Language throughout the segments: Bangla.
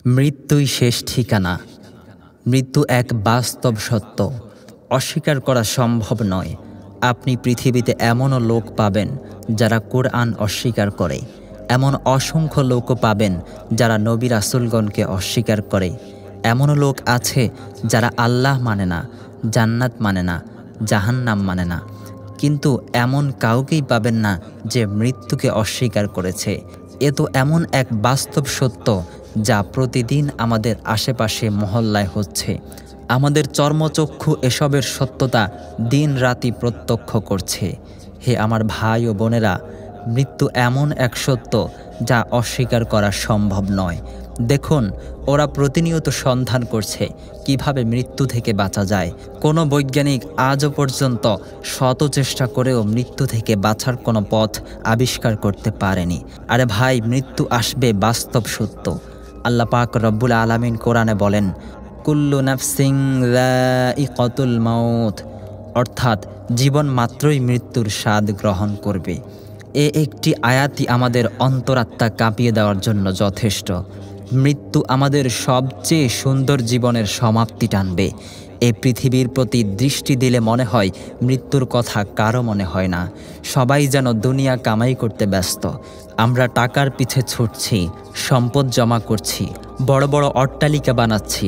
মৃত্যুই শেষ ঠিকানা। মৃত্যু এক বাস্তব সত্য, অস্বীকার করা সম্ভব নয়। আপনি পৃথিবীতে এমনও লোক পাবেন যারা কোরআন অস্বীকার করে, এমন অসংখ্য লোকও পাবেন যারা নবী রাসূলগণকে অস্বীকার করে। এমনও লোক আছে যারা আল্লাহ মানে না, জান্নাত মানে না, জাহান্নাম মানে না, কিন্তু এমন কাউকেই পাবেন না যে মৃত্যুকে অস্বীকার করেছে। এ তো এমন এক বাস্তব সত্য যা প্রতিদিন আমাদের আশেপাশে মহল্লায় হচ্ছে। আমাদের চর্মচক্ষু এসবের সত্যতা দিন রাতি প্রত্যক্ষ করছে। হে আমার ভাই ও বোনেরা, মৃত্যু এমন এক সত্য যা অস্বীকার করা সম্ভব নয়। দেখুন, ওরা প্রতিনিয়ত সন্ধান করছে কিভাবে মৃত্যু থেকে বাঁচা যায়। কোনো বৈজ্ঞানিক আজও পর্যন্ত শত চেষ্টা করেও মৃত্যু থেকে বাঁচার কোনো পথ আবিষ্কার করতে পারেনি। আরে ভাই, মৃত্যু আসবে, বাস্তব সত্য। আল্লাহ পাক রব্বুল আলামিন কোরআনে বলেন, কুল্লু নাফসিন যায়িকাতুল মাউত, অর্থাৎ জীবন মাত্রই মৃত্যুর স্বাদ গ্রহণ করবে। একটি আয়াতই আমাদের অন্তরাত্মা কাঁপিয়ে দেওয়ার জন্য যথেষ্ট। মৃত্যু আমাদের সবচেয়ে সুন্দর জীবনের সমাপ্তি টানবে। এই পৃথিবীর প্রতি দৃষ্টি দিলে মনে হয় মৃত্যুর কথা কারো মনে হয় না। সবাই যেন দুনিয়া কামাই করতে ব্যস্ত। আমরা টাকার পিছে ছুটছি, সম্পদ জমা করছি, বড় বড় অট্টালিকা বানাচ্ছি,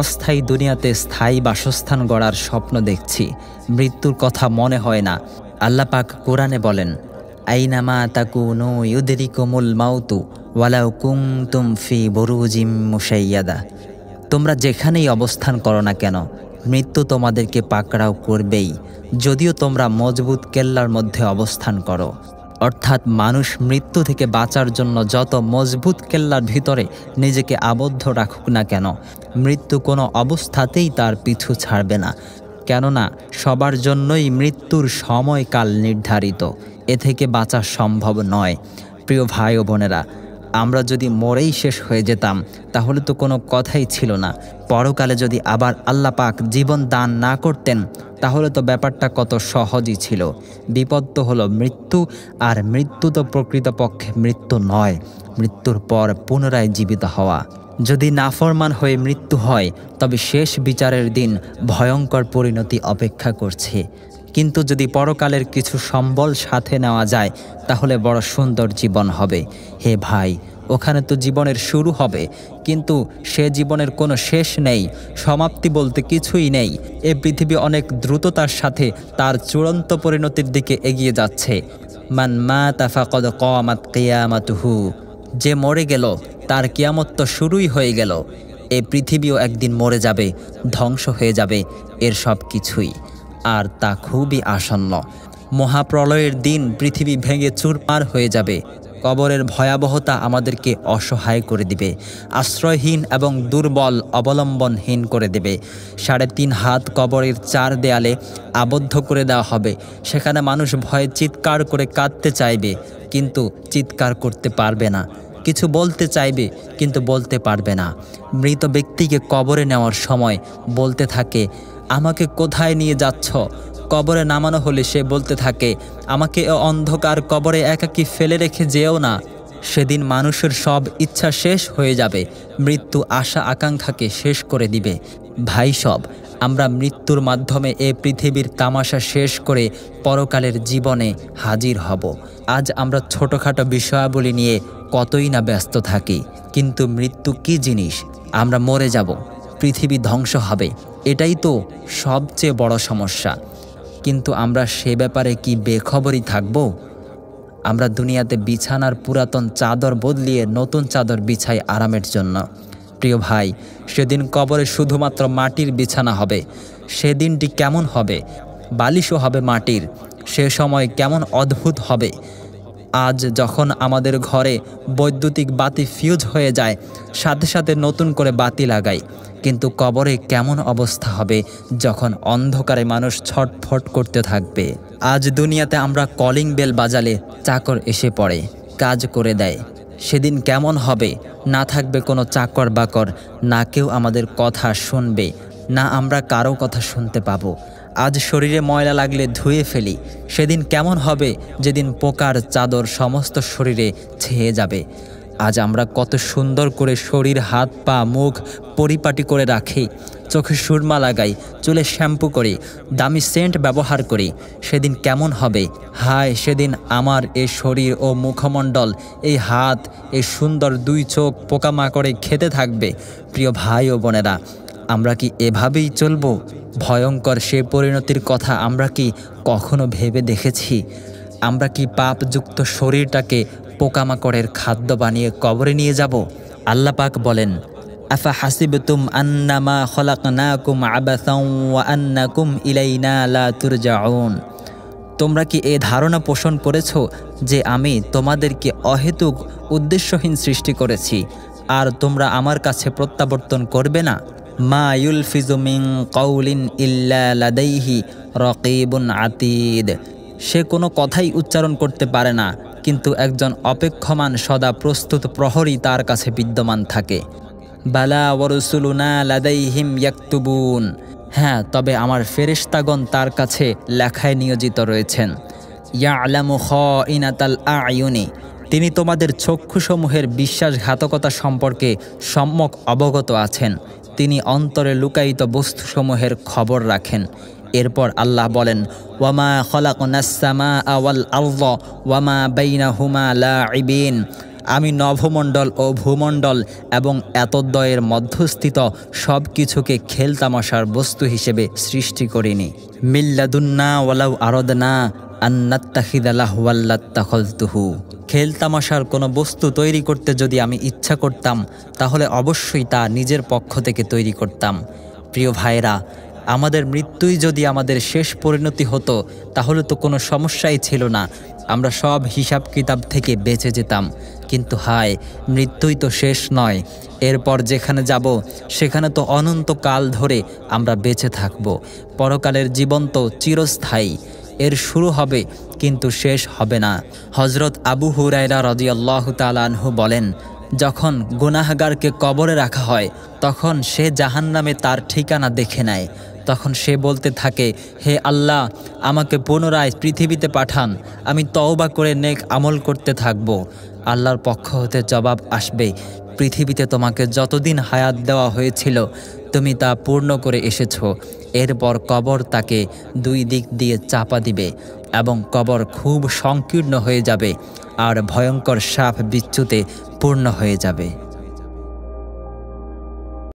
অস্থায়ী দুনিয়াতে স্থায়ী বাসস্থান গড়ার স্বপ্ন দেখছি। মৃত্যুর কথা মনে হয় না। আল্লাহ পাক কোরআনে বলেন, আইনামা তাকুনু ইউদরিকুমুল মাউতু ওয়ালাউ কুনতুম ফি বুরুজিম মুশাইয়াদা। তোমরা যেখানেই অবস্থান করো না কেন, মৃত্যু তোমাদেরকে পাকড়াও করবেই, যদিও তোমরা মজবুত কেল্লার মধ্যে অবস্থান করো। অর্থাৎ মানুষ মৃত্যু থেকে বাঁচার জন্য যত মজবুত কেল্লার ভিতরে নিজেকে আবদ্ধ রাখুক না কেন, মৃত্যু কোনো অবস্থাতেই তার পিছু ছাড়বে না। কেননা সবার জন্যই মৃত্যুর সময়কাল নির্ধারিত। এ থেকে বাঁচা সম্ভব নয়। প্রিয় ভাই ও বোনেরা, আমরা যদি মরেই শেষ হয়ে যেতাম তাহলে তো কোনো কথাই ছিল না। পরকালে যদি আবার আল্লাহ পাক জীবন দান না করতেন তাহলে তো ব্যাপারটা কত সহজই ছিল। বিপদ তো হলো মৃত্যু, আর মৃত্যু তো প্রকৃতপক্ষে মৃত্যু নয়, মৃত্যুর পর পুনরায় জীবিত হওয়া। যদি নাফরমান হয়ে মৃত্যু হয় তবে শেষ বিচারের দিন ভয়ঙ্কর পরিণতি অপেক্ষা করছে। কিন্তু যদি পরকালের কিছু সম্বল সাথে নেওয়া যায় তাহলে বড় সুন্দর জীবন হবে। হে ভাই, ওখানে তো জীবনের শুরু হবে, কিন্তু সে জীবনের কোনো শেষ নেই, সমাপ্তি বলতে কিছুই নেই। এ পৃথিবী অনেক দ্রুততার সাথে তার চূড়ান্ত পরিণতির দিকে এগিয়ে যাচ্ছে। মান মাতা ফাকাদ কামাত কিয়ামাতুহু, যে মরে গেল তার কিয়ামত তো শুরুই হয়ে গেল। এ পৃথিবীও একদিন মরে যাবে, ধ্বংস হয়ে যাবে এর সব কিছুই, আর তা খুবই আসন্ন। মহাপ্রলয়ের দিন পৃথিবী ভেঙে চুরমার হয়ে যাবে। কবরের ভয়াবহতা আমাদেরকে অসহায় করে দিবে, আশ্রয়হীন এবং দুর্বল, অবলম্বনহীন করে দেবে। 3.5 হাত কবরের 4 দেয়ালে আবদ্ধ করে দেওয়া হবে। সেখানে মানুষ ভয়ে চিৎকার করে কাঁদতে চাইবে, কিন্তু চিৎকার করতে পারবে না। কিছু বলতে চাইবে, কিন্তু বলতে পারবে না। মৃত ব্যক্তিকে কবরে নেওয়ার সময় বলতে থাকে, আমাকে কোথায় নিয়ে যাচ্ছ? কবরে নামানো হলে সে বলতে থাকে, আমাকে অন্ধকার কবরে একাকী ফেলে রেখে যেও না। সেদিন মানুষের সব ইচ্ছা শেষ হয়ে যাবে, মৃত্যু আশা আকাঙ্ক্ষাকে শেষ করে দিবে। ভাই সব, আমরা মৃত্যুর মাধ্যমে এ পৃথিবীর তামাশা শেষ করে পরকালের জীবনে হাজির হব। আজ আমরা ছোটোখাটো বিষয়াবলী নিয়ে কতই না ব্যস্ত থাকি, কিন্তু মৃত্যু কী জিনিস? আমরা মরে যাব, পৃথিবী ধ্বংস হবে, এটাই তো সবচেয়ে বড় সমস্যা। কিন্তু আমরা সে ব্যাপারে কি বেখবরই থাকব? আমরা দুনিয়াতে বিছানার পুরাতন চাদর বদলিয়ে নতুন চাদর বিছাই আরামের জন্য। প্রিয় ভাই, সেদিন কবরে শুধুমাত্র মাটির বিছানা হবে। সেদিনটি কেমন হবে? বালিশও হবে মাটির। সে সময় কেমন অদ্ভুত হবে! আজ যখন আমাদের ঘরে বৈদ্যুতিক বাতি ফিউজ হয়ে যায়, সাথে সাথে নতুন করে বাতি লাগাই, কিন্তু কবরে কেমন অবস্থা হবে যখন অন্ধকারে মানুষ ছটফট করতে থাকবে। আজ দুনিয়াতে আমরা কলিং বেল বাজালে চাকর এসে পড়ে, কাজ করে দেয়। সেদিন কেমন হবে? না থাকবে কোনো চাকর বাকর, না কেউ আমাদের কথা শুনবে, না আমরা কারো কথা শুনতে পাবো। আজ শরীরে ময়লা লাগলে ধুয়ে ফেলি, সেদিন কেমন হবে যেদিন পোকার চাদর সমস্ত শরীরে ছেয়ে যাবে। আজ আমরা কত সুন্দর করে শরীর, হাত, পা, মুখ পরিপাটি করে রাখি, চোখে সুরমা লাগাই, চুলে শ্যাম্পু করি, দামি সেন্ট ব্যবহার করি। সেদিন কেমন হবে? হায়, সেদিন আমার এই শরীর ও মুখমণ্ডল, এই হাত, এই সুন্দর দুই চোখ পোকামাকড়ে খেতে থাকবে। প্রিয় ভাই ও বোনেরা, আমরা কি এভাবেই চলব? ভয়ঙ্কর সে পরিণতির কথা আমরা কি কখনো ভেবে দেখেছি? আমরা কি পাপযুক্ত শরীরটাকে পোকামাকড়ের খাদ্য বানিয়ে কবরে নিয়ে যাব? আল্লাহ পাক বলেন, আফা হাসিবতুম আন্নামা খলাকনাকুম আবাসাও ওয়া আন্নাকুম ইলাইনা লা তুরজাউন। তোমরা কি এই ধারণা পোষণ করেছ যে আমি তোমাদেরকে অহেতুক উদ্দেশ্যহীন সৃষ্টি করেছি আর তোমরা আমার কাছে প্রত্যাবর্তন করবে না? মা ইউলফিজু মিন কাউলিন ইল্লা লাদাইহি রাকিবুন আতীদ। সে কোনো কথাই উচ্চারণ করতে পারে না, কিন্তু একজন অপেক্ষমান সদা প্রস্তুত প্রহরী তার কাছে বিদ্যমান থাকে। বালা ওয়ারুসুলুনা লাদাইহিম ইয়াকতুবুন। হ্যাঁ, তবে আমার ফেরেশতাগণ তার কাছে লেখায় নিয়োজিত রয়েছেন। ইয়ালামু খাইনাতাল আয়ুনি। তিনি তোমাদের চক্ষুসমূহের বিশ্বাসঘাতকতা সম্পর্কে সম্যক অবগত আছেন। তিনি অন্তরে লুকায়িত বস্তুসমূহের খবর রাখেন। এরপর আল্লাহ বলেন, ওয়ামা খলাকনাস সামাআ ওয়াল আরযা ওয়ামা বাইনাহুমা লাঈবিন। আমি নভমণ্ডল ও ভূমণ্ডল এবং এতদ্বয়ের মধ্যস্থিত সব কিছুকে খেলতামাশার বস্তু হিসেবে সৃষ্টি করিনি। মিল্লাদুন্না ওয়ালাউ আরাদনা আন নাত্তাখিযা লাহওয়াল লাত্তাখাযতুহু। খেলতামাশার কোনো বস্তু তৈরি করতে যদি আমি ইচ্ছা করতাম, তাহলে অবশ্যই তা নিজের পক্ষ থেকে তৈরি করতাম। প্রিয় ভাইরা, আমাদের মৃত্যুই যদি আমাদের শেষ পরিণতি হতো, তাহলে তো কোনো সমস্যাই ছিল না, আমরা সব হিসাব কিতাব থেকে বেঁচে যেতাম। কিন্তু হায়, মৃত্যুই তো শেষ নয়। এরপর যেখানে যাব সেখানে তো অনন্তকাল ধরে আমরা বেঁচে থাকব। পরকালের জীবন তো চিরস্থায়ী। এর শুরু হবে কিন্তু শেষ হবে না। হযরত আবু হুরায়রা রাদিয়াল্লাহু তাআলা আনহু বলেন, যখন গুনাহগারকে কবরে রাখা হয় তখন সে জাহান্নামে তার ঠিকানা দেখে নেয়। তখন সে বলতে থাকে, হে আল্লাহ, আমাকে পুনরায় পৃথিবীতে পাঠান, আমি তওবা করে নেক আমল করতে থাকব। আল্লাহর পক্ষ হতে জবাব আসবে, পৃথিবীতে তোমাকে যতদিন হায়াত দেওয়া হয়েছিল তুমি তা পূর্ণ করে এসেছো। এরপর কবর তাকে দুই দিক দিয়ে চাপা দিবে এবং কবর খুব সংকীর্ণ হয়ে যাবে আর ভয়ঙ্কর সাপ বিচ্যুতে পূর্ণ হয়ে যাবে।